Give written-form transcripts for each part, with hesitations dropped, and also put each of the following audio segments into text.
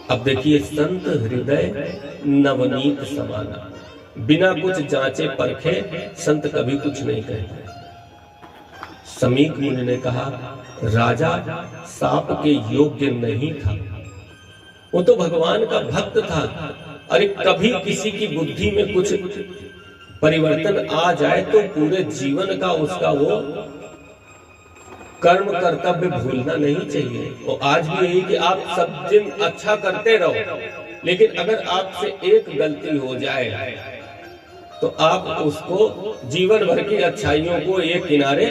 अब देखिए, संत हृदय नवनीत समाना, बिना कुछ जांचे परखे संत कभी कुछ नहीं कहते। समीक मुनि ने कहा, राजा सांप के योग्य नहीं था, वो तो भगवान का भक्त था। अरे कभी किसी की बुद्धि में कुछ परिवर्तन आ जाए तो पूरे जीवन का उसका वो कर्म कर्तव्य भूलना नहीं चाहिए। और आज भी यही कि आप सब दिन अच्छा करते रहो, लेकिन अगर आपसे एक गलती हो जाए तो आप उसको जीवन भर की अच्छाइयों को एक किनारे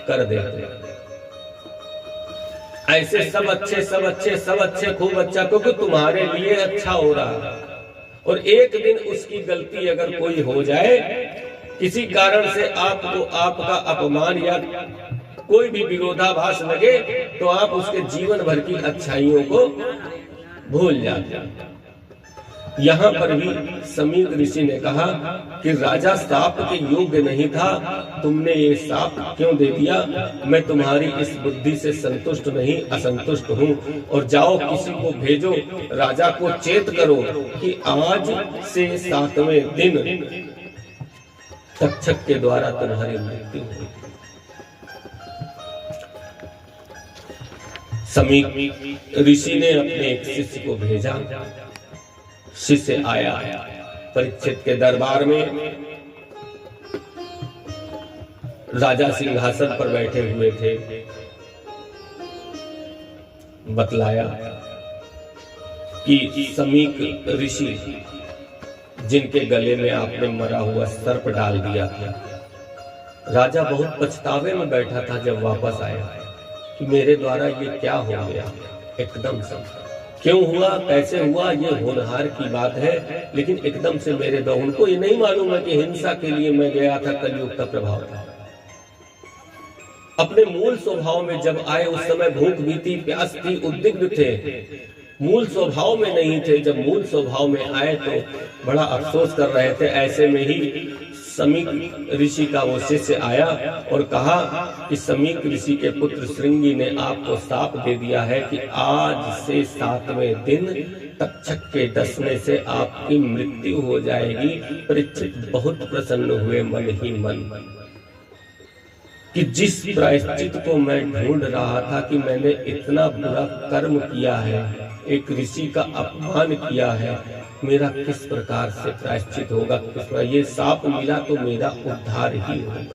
कर देते। ऐसे सब अच्छे सब अच्छे सब अच्छे खूब अच्छा, क्योंकि तुम्हारे लिए अच्छा हो रहा, और एक दिन उसकी गलती अगर कोई हो जाए, किसी कारण से आपको आपका अपमान या कोई भी विरोधाभास लगे, तो आप उसके जीवन भर की अच्छाइयों को भूल जाते हैं। यहाँ पर भी समीक ऋषि ने कहा कि राजा साप के योग्य नहीं था, तुमने ये साप क्यों दे दिया? मैं तुम्हारी इस बुद्धि से संतुष्ट नहीं, असंतुष्ट हूँ, और जाओ किसी को भेजो, राजा को चेत करो कि आज से 7वें दिन तक्षक के द्वारा तुम्हारी मृत्यु हुई। समीक ऋषि ने अपने एक शिष्य को भेजा। शिष्य आया, परीक्षित के दरबार में राजा सिंहासन पर बैठे हुए थे। बतलाया कि समीक ऋषि जिनके गले में आपने मरा हुआ सर्प डाल दिया था। राजा बहुत पछतावे में बैठा था जब वापस आया कि मेरे द्वारा ये क्या हो गया। एकदम से क्यों हुआ, कैसे हुआ, ये होनहार की बात है, लेकिन एकदम से मेरे द्वारा, उनको ये नहीं मालूम है कि हिंसा के लिए मैं गया था, कलयुग का प्रभाव था। अपने मूल स्वभाव में जब आए उस समय भूख भी थी, प्यास थी, उद्विग्न थे, मूल स्वभाव में नहीं थे। जब मूल स्वभाव में आए तो बड़ा अफसोस कर रहे थे। ऐसे में ही समीक ऋषि का वो शिष्य आया और कहा कि समीक ऋषि के पुत्र श्रृंगी ने आपको साप दे दिया है कि आज से 7वें दिन तक्षक के डसने से आपकी मृत्यु हो जाएगी। परीक्षित बहुत प्रसन्न हुए मन ही मन कि जिस प्रायश्चित को मैं ढूंढ रहा था कि मैंने इतना बुरा कर्म किया है, एक ऋषि का अपमान किया है, मेरा किस प्रकार से प्रायश्चित होगा, किस प्रकार ये साप मिला तो मेरा उद्धार ही होगा।